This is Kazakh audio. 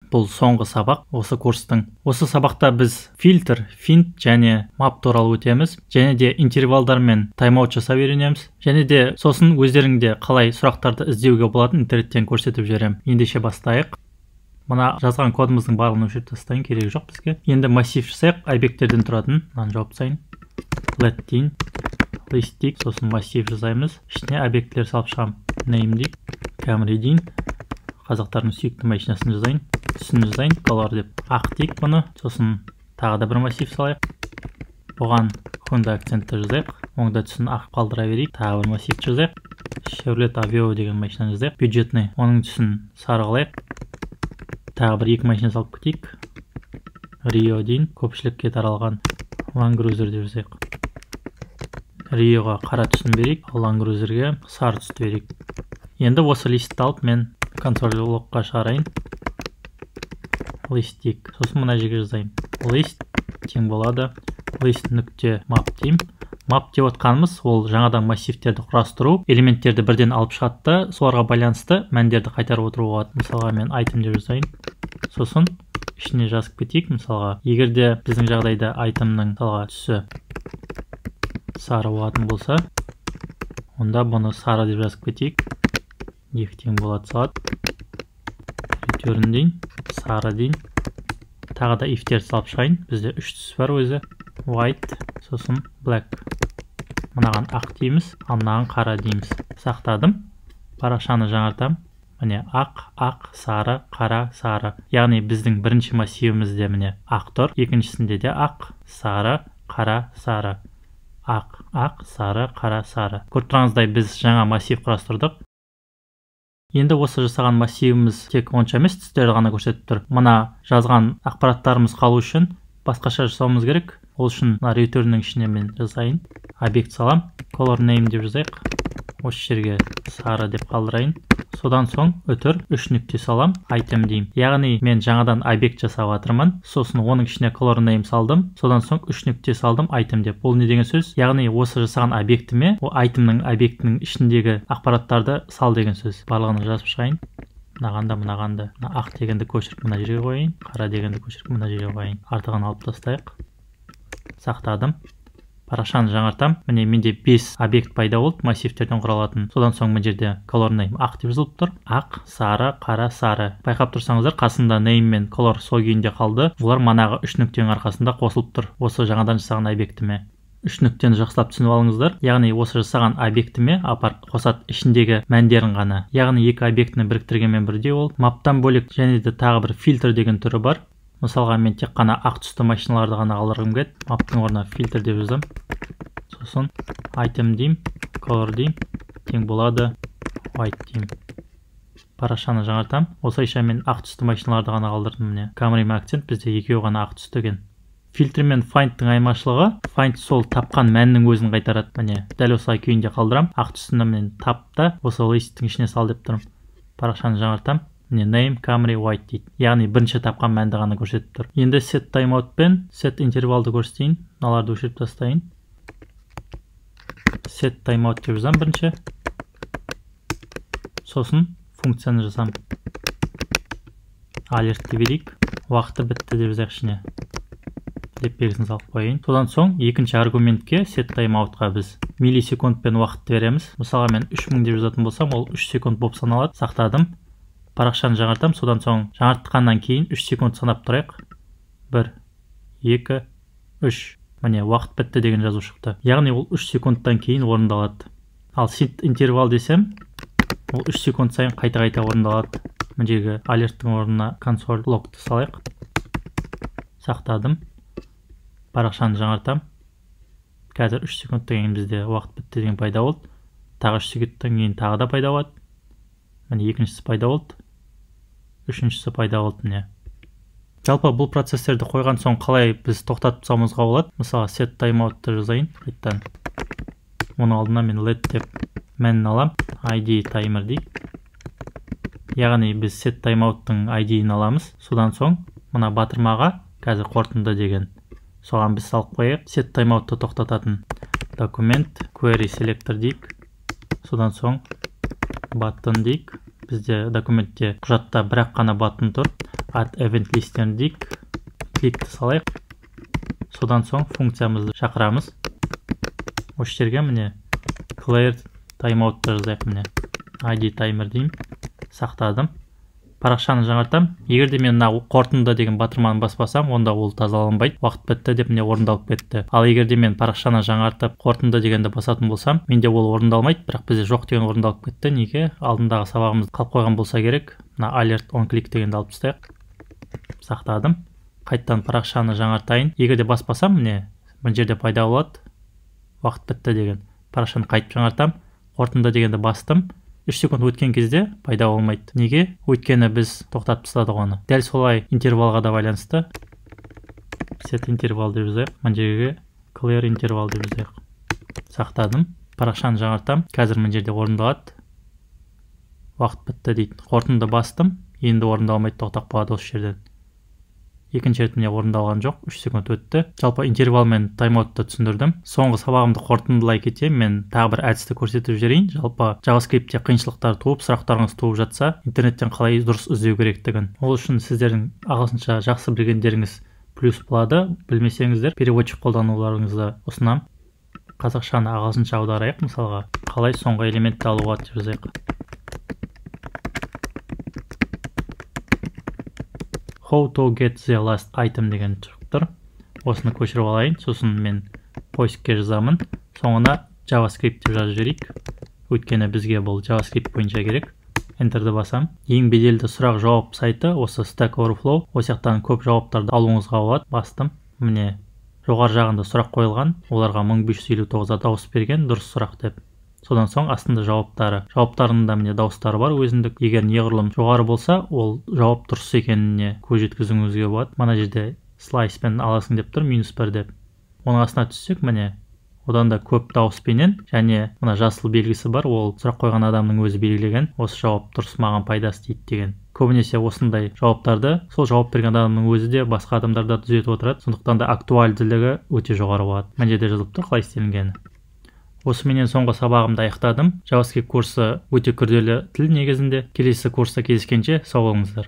Бұл соңғы сабақ осы курстың. Осы сабақта біз фильтр, финт және мап туралы өтеміз, және де интервалдар мен тайм-аут жасап үйренеміз, және де сосын өздеріңде қалай сұрақтарды іздеуге болатын интернеттен көрсетіп жіберемін. Ендеше бастайық. Мына жазған кодымыздың барлығын өшіріп тастайын, керегі жоқ бізге. Енді массив жасайық, объекттерден тұратын. Мынаны жауып тастайын. Let дейін, listik, сосын массив жасаймыз. Ішіне объектілер салып шығамын. Name дейік, Camry дейін. Қазақтардың сүйікті машинасын жазайын. Түсін жазайын, color деп. Ақ дейік бұны. Сосын тағы да бір массив салайық. Бұған Honda акцентті жазайық. Оңда түсін ақ қалдыра берейік. Тағы бір массив жазайық. Chevrolet Aveo деген машина жазайық. Бюджетный. Оның түсін сары қылайық. Тағы бір екі машина салып кетейік. Rio дейін. Көпшілікке таралған Land Cruiser деп жазайық. Rioға қара түсін берейік. Land Cruiserге сары түсті берейік. Енді осы листті алып мен консоль логқа шығарайын. Listik. Сосын мына жерге жазайын. List тең болады. List нүкте map деймін. Map деп отқанымыз ол жаңадан массивтерді құрастыру, элементтерді бірден алып шығатты, соларға байланысты мәндерді қайтарып отыру болады. Мысалға мен item деп жазайын. Сосын ішіне жазып кетейік. Мысалға, егерде біздің жағдайда itemның мысалға түсі сары болатын болса, онда бұны сары деп жазып кетейік. Екі тең болады салады. Return дейін, сары дейін. Тағы да ifтерді салып шығайын. Бізде үш түс бар өзі. White, сосын black. Мынаған ақ дейміз, ал мынаған қара дейміз. Сақтадым. Парақшаны жаңартам. Міне ақ, сары, қара, сары. Яғни біздің бірінші массивімізде міне ақ тұр, екіншісінде де ақ, сары, қара, сары. Ақ, сары, қара, сары. Көріп тұрғаныңыздай біз жаңа массив құрастырдық. Енді осы жасаған массивіміз тек онша емес, түстерді ғана көрсетіп тұр. Мына жазған ақпараттарымыз қалу үшін басқаша жасауымыз керек. Ол үшін ретурнның ішіне мен жазайын. Объект салам. Color name деп жазайық. Осы жерге сары деп қалдырайын. Содан соң өтір үш нүкте салам. Item деймін. Яғни мен жаңадан объект жасап жатырмын. Сосын оның ішіне color name салдым. Содан соң үш нүкте салдым item деп. Бұл не деген сөз? Яғни осы жасаған объектіме, о itemның объектінің ішіндегі ақпараттарды сал деген сөз. Барлығын жазып шығайын. Мынағанды, ақ дегенді көшіріп мына жерге қойайын. Қара дегенді көшіріп мына жерге қойайын. Артығын алып тастайық. Сақтадым. Парақшаны жаңартам. Міне менде 5 объект пайда болды, массивтерден құралатын. Содан соң мына жерде color name ақ деп жазылып тұр. Ақ, сары, қара, сары. Байқап тұрсаңыздар, қасында name мен color сол күйінде қалды. Олар манағы үш нүктенің арқасында қосылып тұр. Осы жаңадан жасаған объектіме. Үш нүктені жақсылап түсініп алыңыздар. Яғни осы жасаған объектіме апарып қосады ішіндегі мәндерін ғана. Яғни екі объектіні біріктіргенмен бірдей ол. Маптан бөлек және де тағы бір фильтр деген түрі бар. Мысалға мен тек қана ақ түсті машиналарды ғана қалдырғым келеді. Маптың орнына фильтр деп жазам. Сосын item деймін, color деймін, тең болады white деймін. Парақшаны жаңартам. Осылайша мен ақ түсті машиналарды ғана қалдырдым. Міне Camry акцент бізде екеуі ғана ақ түсті екен. Фильтр мен findтың айырмашылығы, find сол тапқан мәннің өзін қайтарады. Міне дәл осылай күйінде қалдырам. Ақ түсін мен тапта, осы листтің ішіне сал деп тұрмын. Парақшаны жаңартам. Міне name, Camry, white дейді. Яғни бірінші тапқан мәнді ғана көрсетіп тұр. Енді set timeout пен set интервалды көрсетейін. Мыналарды өшіріп тастайын. Set timeout деп жазам бірінші. Сосын функцияны жазам. Алертті берейік. Уақыты бітті деп жазайық ішіне. Деп белгісін салып қойайын. Содан соң екінші аргументке set timeoutқа біз миллисекундпен уақытты береміз. Мысалға мен 3000 деп жазатын болсам, ол 3 секунд болып саналады. Сақтадым. Парақшаны жаңартам. Содан соң жаңартқаннан кейін 3 секунд санап тұрайық. 1, 2, 3. Міне уақыт бітті деген жазу шықты. Яғни ол 3 секундтан кейін орындалады. Ал set интервал десем, ол 3 секунд сайын қайта-қайта орындалады. Мына жерге алерттің орнына консоль логты салайық. Сақтадым. Парақшаны жаңартам. Қазір 3 секундтан кейін бізде уақыт бітті деген пайда болды. Тағы 3 секундтан кейін тағы да пайда болады. Міне екіншісі пайда болды. Үшіншісі пайда болды міне. Жалпы бұл процесстерді қойған соң қалай біз тоқтатып тастауымызға болады? Мысалы set timeoutты жазайын. Қайттан. Оның алдына мен let деп мәнін алам. ID timer дейік. Яғни біз set timeouттың ID-ін аламыз. Содан соң мына батырмаға қазір қорытынды деген. Соған біз салып қойып, set timeoutты тоқтататын документ query selector дейік. Содан соң button дейік. бізде документте құжатта бірақ қана баттон тұр. Add event list'ten дейік, кликті салайық. Содан соң функциямызды шақырамыз. Осы жерге міне clear timeout жазайық. Міне ID timer деймін, сақтадым. Парақшаны жаңартам. Егерде мен қорытынды деген батырманы баспасам, онда ол тазаланбайды. Уақыт бітті деп міне орындалып кетті. Ал егерде мен парақшаны жаңартып қорытынды дегенді басатын болсам, менде ол орындалмайды. Бірақ бізде жоқ деген орындалып кетті. Неге? Алдындағы сабағымыз қалып қойған болса керек. Мына alert on click дегенді алып тастайық. Сақтадым. Қайттан парақшаны жаңартайын. Егерде баспасам, міне мына жерде пайда болады. Уақыт бітті деген. Парақшаны қайтып жаңартам. Қорытынды дегенді бастым. 3 секунд өткен кезде пайда болмайды. Неге? Өйткені біз тоқтатып тастадық оны. Дәл солай интервалға да байланысты. Set интервал деп жазайық. Мына жерге clear интервал деп жазайық. Сақтадым. Парақшаны жаңартам. Қазір мына жерде орындалады. Уақыт бітті дейді. Қорытынды бастым. Енді орындалмайды, тоқтап қалады осы жерден. Екінші рет міне орындалған жоқ. 3 секунд өтті. Жалпы интервал мен тайм-аутты түсіндірдім. Соңғы сабағымды қорытындылай кетем. Мен тағы бір әдісті көрсетіп жіберейін. Жалпы JavaScript-те қиыншылықтар туып, сұрақтарыңыз туып жатса, интернеттен қалай дұрыс іздеу керектігін. Ол үшін сіздердің ағылшынша жақсы білгендеріңіз плюс болады. Білмесеңіздер, переводчик қолдануларыңызды ұсынам. Қазақшаны ағылшынша аударайық. Мысалға, қалай соңғы элементті алуға деп жазайық. How to get the last item деген шығып тұр. Осыны көшіріп алайын. Сосын мен поискке жазамын. Соңына JavaScript деп жазып жіберейік. Өйткені бізге бұл JavaScript бойынша керек. Enter'ді басам. Ең беделді сұрақ жауап сайты осы Stack Overflow. Осы жақтан көп жауаптарды алуыңызға болады. Бастым. Міне жоғары жағында сұрақ қойылған. Оларға 1559 дауыс берген, дұрыс сұрақ деп. Содан соң астында жауаптары. Жауаптарында міне дауыстары бар өзіндік. Егер неғұрлым жоғары болса, ол жауап дұрыс екеніне көз жеткізуіңізге болады. Мына жерде слайспен аласың деп тұр, -1 деп. Оның астына түссек, міне одан да көп дауыспенен және мына жасыл белгісі бар, ол сұрақ қойған адамның өзі белгілеген. Осы жауап дұрыс, маған пайдасы тиді деген. Көбінесе осындай жауаптарды сол жауап берген адамның өзі де басқа адамдарда түзетіп отырады. Сондықтан да актуальділігі өте жоғары болады. Мына жерде жазылып тұр қалай істелінгені. Осыменен соңғы сабағымды аяқтадым. JavaScript курсы өте күрделі тіл негізінде. Келесі курста кездескенше сау болыңыздар.